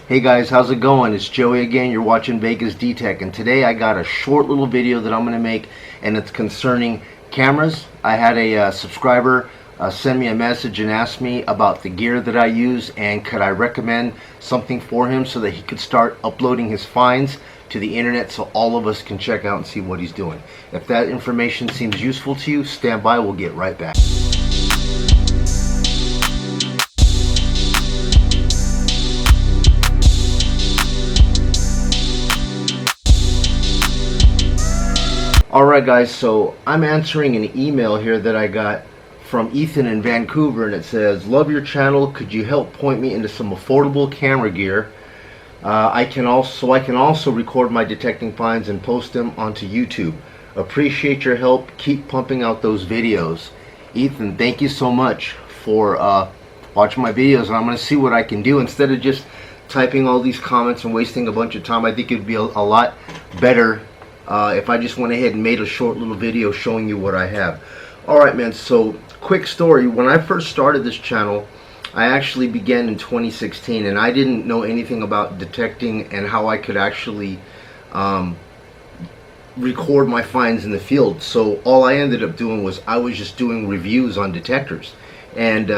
Hey guys, how's it going? It's Joey again. You're watching Vegas D-Tech, and today I got a short little video that I'm going to make, and it's concerning cameras. I had a subscriber send me a message and ask me about the gear that I use, and could I recommend something for him so that he could start uploading his finds to the internet so all of us can check out and see what he's doing. If that information seems useful to you, stand by. We'll get right back. Alright guys, so I'm answering an email here that I got from Ethan in Vancouver, and it says, "Love your channel, could you help point me into some affordable camera gear? I can also record my detecting finds and post them onto YouTube. Appreciate your help, keep pumping out those videos." Ethan, thank you so much for watching my videos, and I'm going to see what I can do instead of just typing all these comments and wasting a bunch of time. I think it'd be a lot better if I just went ahead and made a short little video showing you what I have. Alright man, so quick story. When I first started this channel, I actually began in 2016, and I didn't know anything about detecting and how I could actually record my finds in the field. So all I ended up doing was I was just doing reviews on detectors. And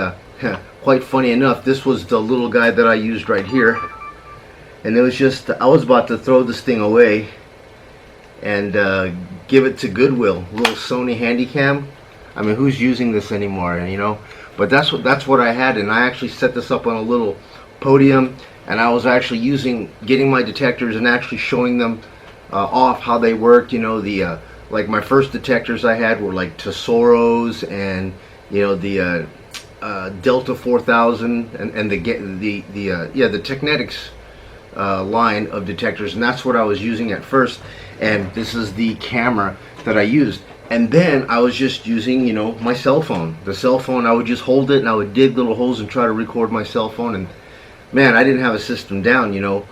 quite funny enough, this was the little guy that I used right here. And it was just, I was about to throw this thing away and give it to Goodwill. Little Sony Handycam. I mean, who's using this anymore, you know? But that's what I had, and I actually set this up on a little podium, and I was actually getting my detectors and actually showing them off how they worked. You know, the like my first detectors I had were like Tesoros, and you know, the Delta 4000 and the Technetics line of detectors, and that's what I was using at first. And this is the camera that I used. And then I was just using, you know, my cell phone. The cell phone, I would just hold it and I would dig little holes and try to record my cell phone. And man, I didn't have a system down, you know.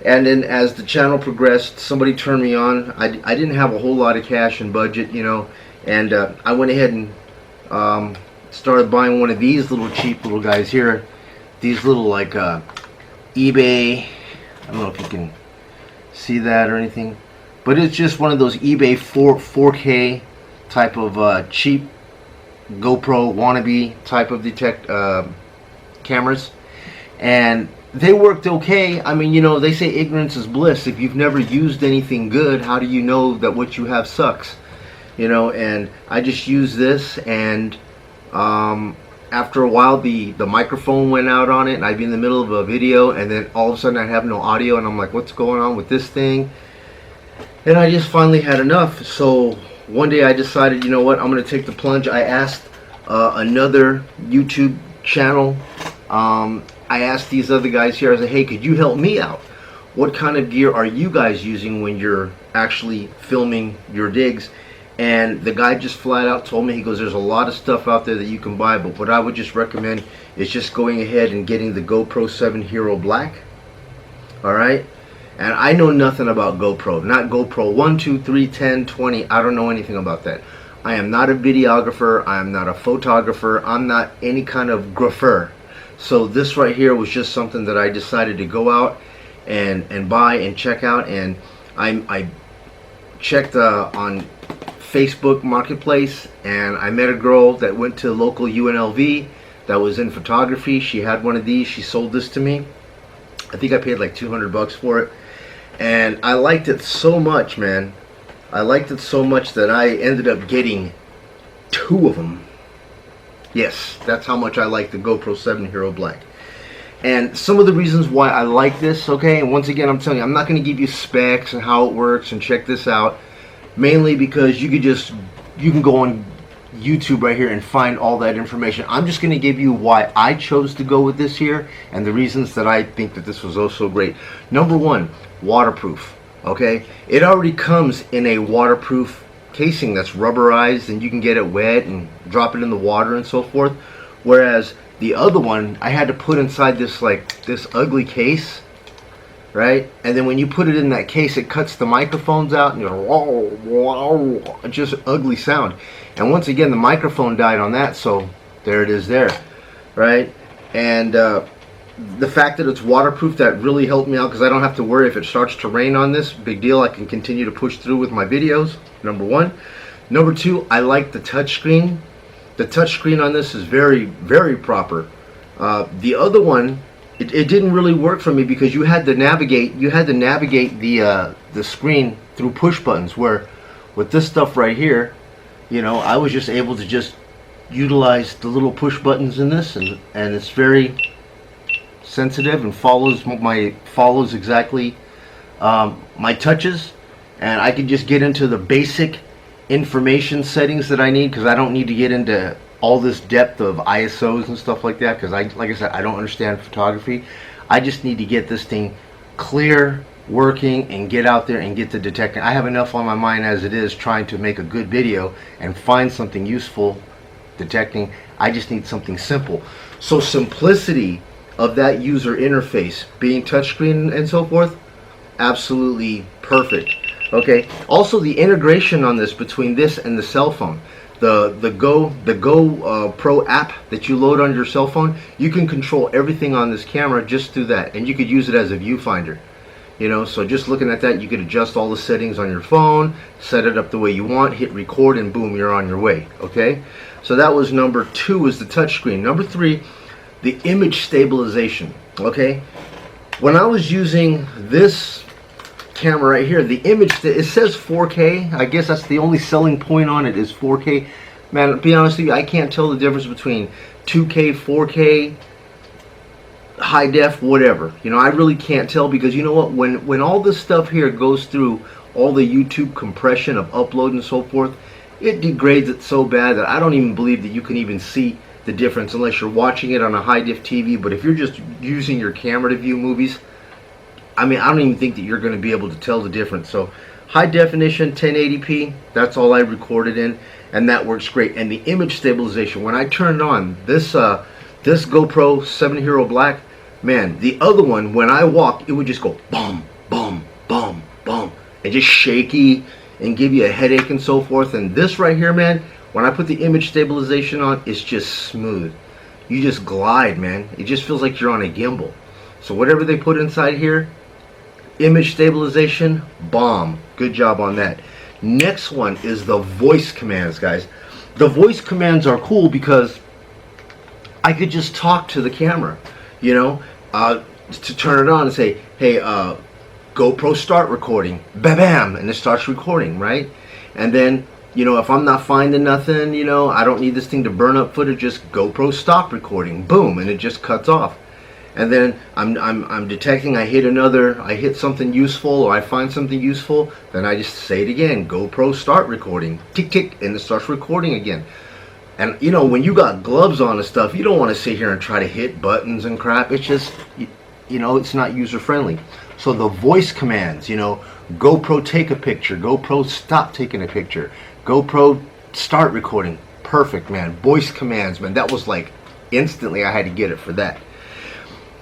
And then as the channel progressed, somebody turned me on. I didn't have a whole lot of cash and budget, you know. And I went ahead and started buying one of these little cheap little guys here. These little like eBay, I don't know if you can see that or anything, but it's just one of those eBay 4K type of cheap GoPro wannabe type of cameras, and they worked okay. I mean, you know, they say ignorance is bliss. If you've never used anything good, how do you know that what you have sucks? You know, and I just used this, and after a while the microphone went out on it, and I'd be in the middle of a video, and then all of a sudden I'd have no audio, and I'm like, what's going on with this thing? And I just finally had enough. So one day I decided, you know what, I'm going to take the plunge. I asked another YouTube channel, I asked these other guys here, I said, hey, could you help me out? What kind of gear are you guys using when you're actually filming your digs? And the guy just flat out told me, he goes, there's a lot of stuff out there that you can buy, but what I would just recommend is just going ahead and getting the GoPro 7 Hero Black. Alright? And I know nothing about GoPro. Not GoPro 1, 2, 3, 10, 20. I don't know anything about that. I am not a videographer. I am not a photographer. I'm not any kind of grapher. So this right here was just something that I decided to go out and buy and check out. And I checked on Facebook Marketplace, and I met a girl that went to local UNLV that was in photography. She had one of these. She sold this to me. I think I paid like 200 bucks for it. And I liked it so much, man. I liked it so much that I ended up getting 2 of them. Yes, that's how much I like the GoPro 7 Hero Black. And some of the reasons why I like this, okay, and once again, I'm telling you, I'm not going to give you specs and how it works and check this out. Mainly because you can go on YouTube right here and find all that information. I'm just going to give you why I chose to go with this here and the reasons that I think that this was also great. Number one, waterproof. Okay, it already comes in a waterproof casing that's rubberized, and you can get it wet and drop it in the water and so forth. Whereas the other one, I had to put inside this ugly case, right? And then when you put it in that case, it cuts the microphones out, and just ugly sound. And once again, the microphone died on that, so there it is there, right? And the fact that it's waterproof, that really helped me out, because I don't have to worry if it starts to rain on this. Big deal. I can continue to push through with my videos. Number one. Number two, I like the touchscreen. The touchscreen on this is very, very proper. The other one, it didn't really work for me because you had to navigate. The screen through push buttons. Where with this stuff right here, you know, I was just able to just utilize the little push buttons in this, and it's very sensitive and follows exactly my touches, and I can just get into the basic information settings that I need, because I don't need to get into all this depth of ISOs and stuff like that, because like I said, I don't understand photography. I just need to get this thing clear, working, and get out there and get to detecting. I have enough on my mind as it is, trying to make a good video and find something useful detecting. I just need something simple. So simplicity of that user interface, being touchscreen and so forth, absolutely perfect. Okay. Also, the integration on this between this and the cell phone, the GoPro app that you load on your cell phone, you can control everything on this camera just through that, and you could use it as a viewfinder. You know, so just looking at that, you could adjust all the settings on your phone, set it up the way you want, hit record, and boom, you're on your way. Okay. So that was number two, is the touchscreen. Number three, the image stabilization. Okay. When I was using this camera right here, the image, it says 4K. I guess that's the only selling point on it, is 4K. Man, to be honest with you, I can't tell the difference between 2K, 4K, high def, whatever. You know, I really can't tell, because you know what, when all this stuff here goes through all the YouTube compression of upload and so forth, it degrades it so bad that I don't even believe that you can even see the difference unless you're watching it on a high def TV. But if you're just using your camera to view movies, I mean, I don't even think that you're going to be able to tell the difference. So high definition 1080p, that's all I recorded in, and that works great. And the image stabilization, when I turned on this this GoPro 7 Hero Black, man, the other one, when I walk, it would just go boom, boom, boom, boom, and just shaky and give you a headache and so forth. And this right here, man, when I put the image stabilization on, it's just smooth. You just glide, man. It just feels like you're on a gimbal. So whatever they put inside here, image stabilization, bomb. Good job on that. Next one is the voice commands, guys. The voice commands are cool because I could just talk to the camera, you know, to turn it on and say, hey, GoPro start recording, bam, bam, and it starts recording, right? And then, you know, if I'm not finding nothing, you know, I don't need this thing to burn up footage, just GoPro stop recording, boom, and it just cuts off. And then I'm detecting, I hit something useful, or I find something useful, then I just say it again, GoPro start recording, tick tick, and it starts recording again. And you know, when you got gloves on and stuff, you don't want to sit here and try to hit buttons and crap. It's just, you know, it's not user friendly. So the voice commands, you know, GoPro take a picture, GoPro stop taking a picture, GoPro start recording, perfect, man. Voice commands, man, that was like instantly I had to get it for that.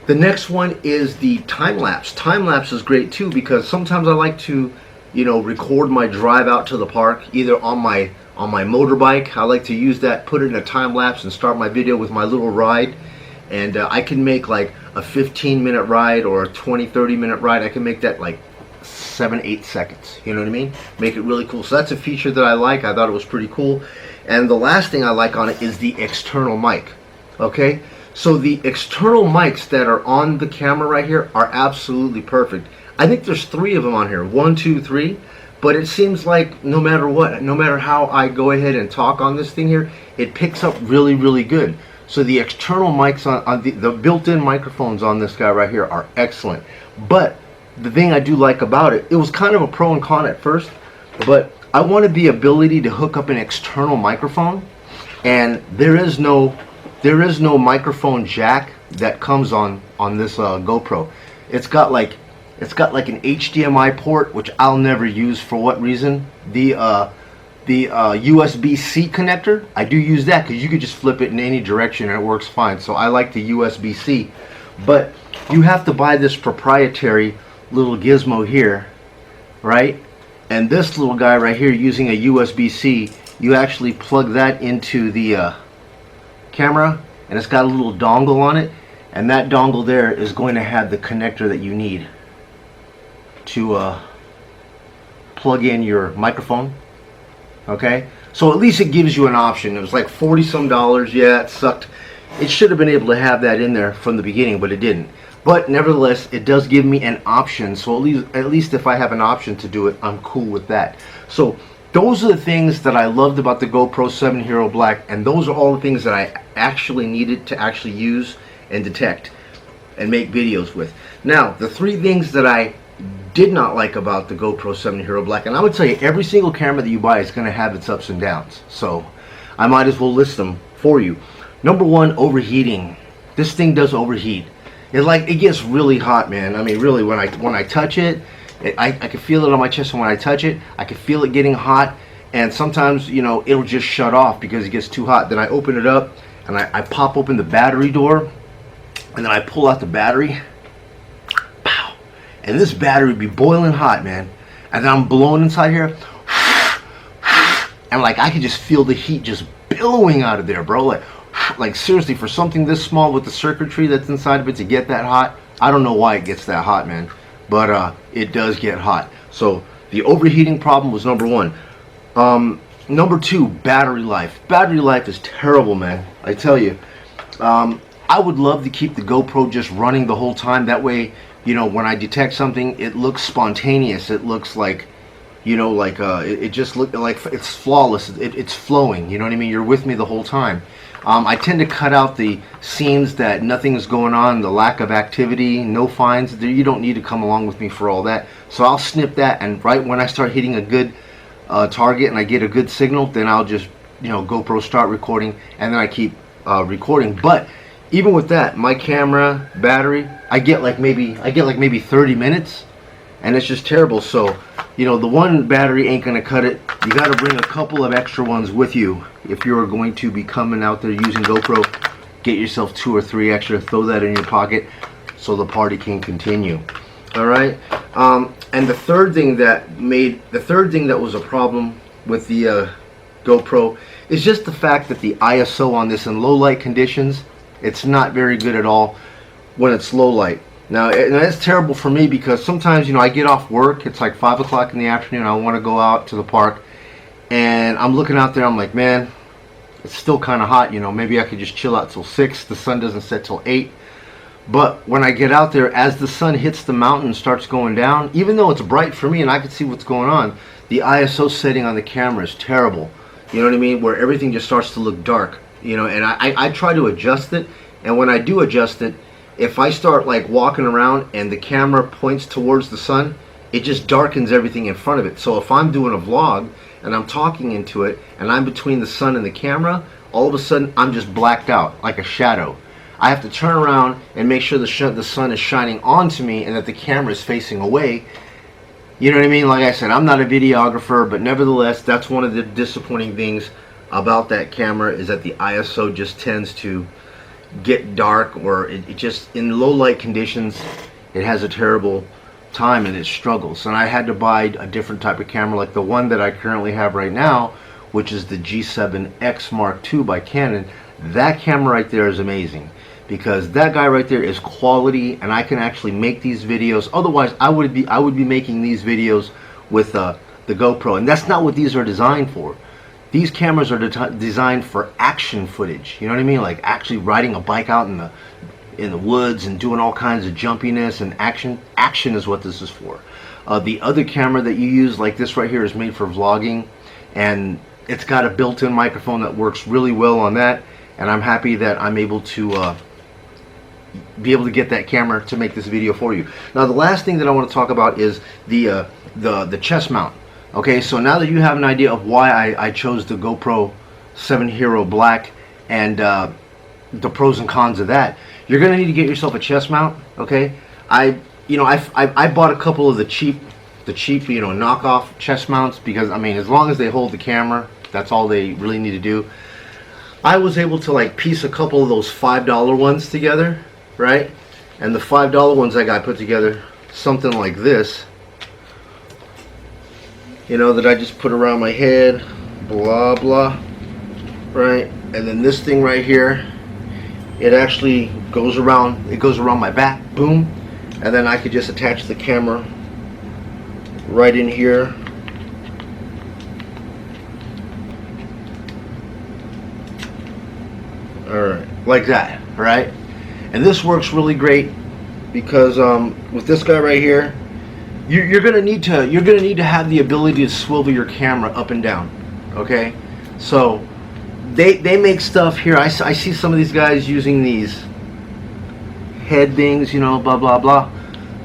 The next one is the time-lapse. Time-lapse is great too, because sometimes I like to, you know, record my drive out to the park, either on my motorbike. I like to use that, put it in a time-lapse, and start my video with my little ride. And I can make like a 15-minute ride or a 20-30 minute ride. I can make that like 7-8 seconds. You know what I mean? Make it really cool. So that's a feature that I like. I thought it was pretty cool. And the last thing I like on it is the external mic. Okay? So the external mics that are on the camera right here are absolutely perfect. I think there's 3 of them on here. 1, 2, 3. But it seems like no matter what, no matter how I go ahead and talk on this thing here, it picks up really, really good. So the external mics on the built-in microphones on this guy right here are excellent. But the thing I do like about it, it was kind of a pro and con at first, but I wanted the ability to hook up an external microphone, and there is no microphone jack that comes on this GoPro. It's got like an HDMI port, which I'll never use for what reason. The USBC connector, I do use that because you could just flip it in any direction and it works fine. So I like the USB-C, but you have to buy this proprietary little gizmo here, right? And this little guy right here, using a USB-C, you actually plug that into the camera, and it's got a little dongle on it, and that dongle there is going to have the connector that you need to plug in your microphone. Okay, so at least it gives you an option. It was like 40 some dollars. Yeah, it sucked. It should have been able to have that in there from the beginning, but it didn't. But nevertheless, it does give me an option. So at least if I have an option to do it, I'm cool with that. So those are the things that I loved about the GoPro 7 Hero Black, and those are all the things that I actually needed to actually use and detect and make videos with. Now, the three things that I did not like about the GoPro 7 Hero Black, and I would tell you every single camera that you buy is going to have its ups and downs, so I might as well list them for you. Number one, overheating. This thing does overheat. It gets really hot, man. I mean, really, when I touch it, I can feel it on my chest, and when I touch it, I can feel it getting hot, and sometimes, you know, it'll just shut off because it gets too hot. Then I open it up, and I pop open the battery door, and then I pull out the battery, pow, and this battery would be boiling hot, man, and then I'm blowing inside here, and like I can just feel the heat just billowing out of there, bro. Like seriously, for something this small with the circuitry that's inside of it to get that hot, I don't know why it gets that hot, man, but it does get hot. So the overheating problem was number one. Number two, battery life. Battery life is terrible, man, I tell you. I would love to keep the GoPro just running the whole time. That way, you know, when I detect something, it looks spontaneous. It looks like, you know, like it just looks like it's flawless. It's flowing, you know what I mean? You're with me the whole time. I tend to cut out the scenes that nothing's going on, the lack of activity, no finds. You don't need to come along with me for all that. So I'll snip that, and right when I start hitting a good target and I get a good signal, then I'll just, you know, GoPro start recording, and then I keep recording. But even with that, my camera battery, I get like maybe 30 minutes, and it's just terrible. So, you know, the one battery ain't gonna cut it. You got to bring a couple of extra ones with you if you're going to be coming out there using GoPro. Get yourself 2 or 3 extra, throw that in your pocket so the party can continue. All right. And the third thing that was a problem with the GoPro is just the fact that the ISO on this in low light conditions, it's not very good at all when it's low light. Now, and that's terrible for me because sometimes, you know, I get off work, it's like 5 o'clock in the afternoon, I want to go out to the park, and I'm looking out there, I'm like, man, it's still kind of hot, you know, maybe I could just chill out till 6, the sun doesn't set till 8. But when I get out there, as the sun hits the mountain and starts going down, even though it's bright for me and I can see what's going on, the ISO setting on the camera is terrible. You know what I mean? Where everything just starts to look dark, you know, and I try to adjust it, and when I do adjust it, if I start like walking around and the camera points towards the sun, it just darkens everything in front of it. So if I'm doing a vlog and I'm talking into it and I'm between the sun and the camera, all of a sudden I'm just blacked out like a shadow. I have to turn around and make sure the sun is shining onto me and that the camera is facing away. You know what I mean? Like I said, I'm not a videographer, but nevertheless, that's one of the disappointing things about that camera, is that the ISO just tends to get dark, or it just, in low light conditions, it has a terrible time and it struggles. And I had to buy a different type of camera, like the one that I currently have right now, which is the G7X Mark II by Canon. That camera right there is amazing, because that guy right there is quality, and I can actually make these videos. Otherwise, I would be making these videos with the GoPro, and that's not what these are designed for. These cameras are designed for action footage. You know what I mean? Like actually riding a bike out in the woods and doing all kinds of jumpiness and action. Action is what this is for. The other camera that you use, like this right here, is made for vlogging, and it's got a built-in microphone that works really well on that. And I'm happy that I'm able to be able to get that camera to make this video for you. Now, the last thing that I want to talk about is the chest mount. Okay, so now that you have an idea of why I chose the GoPro 7 Hero Black and the pros and cons of that, you're gonna need to get yourself a chest mount. Okay, I bought a couple of the cheap you know, knockoff chest mounts, because I mean, as long as they hold the camera, that's all they really need to do. I was able to like piece a couple of those $5 ones together, right? And the $5 ones I got put together something like this, you know, that I just put around my head, blah blah, right? And then this thing right here it actually goes around, it goes around my back, boom, and then I could just attach the camera right in here. Alright, like that, right? And this works really great because with this guy right here, you're gonna need to have the ability to swivel your camera up and down. Okay, so they make stuff here. I see some of these guys using these head things, you know, blah blah blah.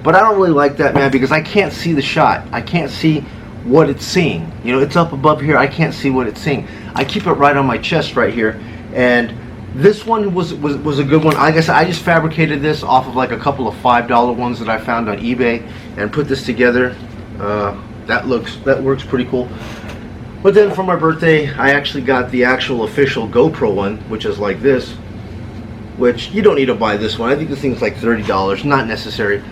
But I don't really like that, man, because I can't see the shot. I can't see what it's seeing. You know, it's up above here. I can't see what it's seeing. I keep it right on my chest right here, and this one was a good one. Like I said, I just fabricated this off of like a couple of $5 ones that I found on eBay and put this together. That works pretty cool. But then for my birthday, I actually got the actual official GoPro one, which is like this. Which you don't need to buy this one. I think this thing's like $30, not necessary.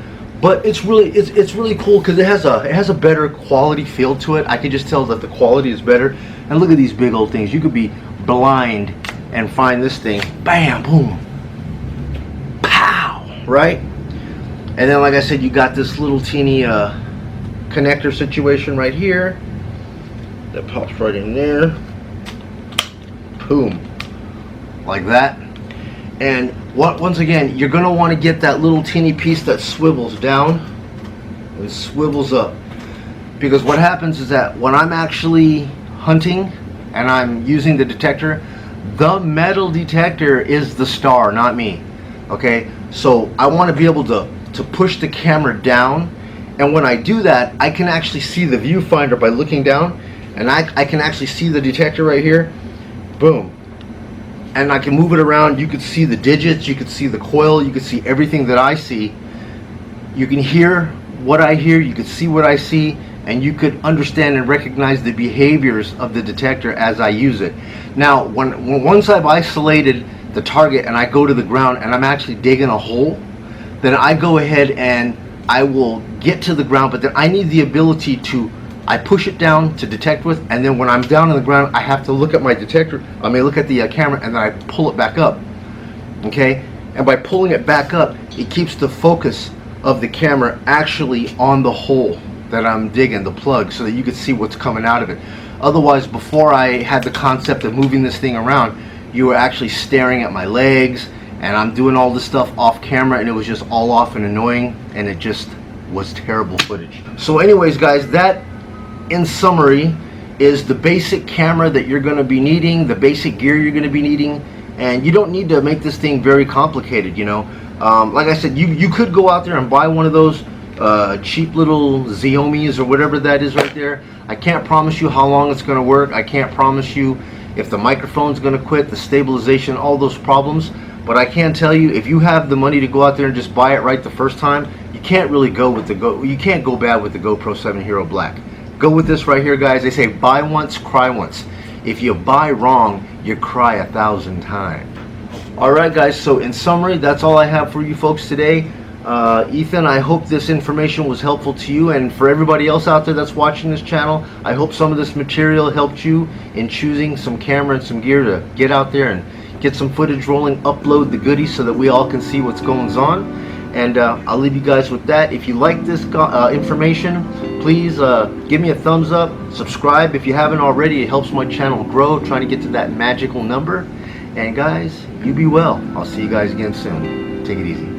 But it's really cool because it has a better quality feel to it. I can just tell that the quality is better. And look at these big old things. You could be blind and find this thing, bam, boom, pow, right? And then, like I said, you got this little teeny connector situation right here that pops right in there, boom, like that. And once again, you're gonna want to get that little teeny piece that swivels down and swivels up, because what happens is that when I'm actually hunting and I'm using the detector, the metal detector is the star, not me. Okay, so I want to be able to push the camera down, and when I do that, I can actually see the viewfinder by looking down, and I can actually see the detector right here, boom, and I can move it around. You could see the digits, you could see the coil, you could see everything that I see. You can hear what I hear, you could see what I see, and you could understand and recognize the behaviors of the detector as I use it. Now, once I've isolated the target and I go to the ground and I'm actually digging a hole, then I go ahead and I will get to the ground, but then I need the ability to, I push it down to detect with, and then when I'm down on the ground, I have to look at my detector, look at the camera, and then I pull it back up, okay? And by pulling it back up, it keeps the focus of the camera actually on the hole that I'm digging, the plug, so that you could see what's coming out of it. Otherwise, before I had the concept of moving this thing around, you were actually staring at my legs, and I'm doing all this stuff off camera, and it was just all off and annoying, and it just was terrible footage. So anyways, guys, that in summary is the basic camera that you're going to be needing, the basic gear you're going to be needing, and you don't need to make this thing very complicated, you know. Like I said, you could go out there and buy one of those cheap little Xiaomi's or whatever that is right there. I can't promise you how long it's going to work. I can't promise you if the microphone's going to quit, the stabilization, all those problems. But I can tell you, if you have the money to go out there and just buy it right the first time, you can't really go with you can't go bad with the GoPro 7 Hero Black. Go with this right here, guys. They say buy once, cry once. If you buy wrong, you cry 1,000 times. Alright guys, so in summary, that's all I have for you folks today. Ethan, I hope this information was helpful to you, and for everybody else out there that's watching this channel, I hope some of this material helped you in choosing some camera and some gear to get out there and get some footage rolling, upload the goodies so that we all can see what's going on. And I'll leave you guys with that. If you like this information, please give me a thumbs up, subscribe if you haven't already. It helps my channel grow, trying to get to that magical number. And guys, you be well. I'll see you guys again soon. Take it easy.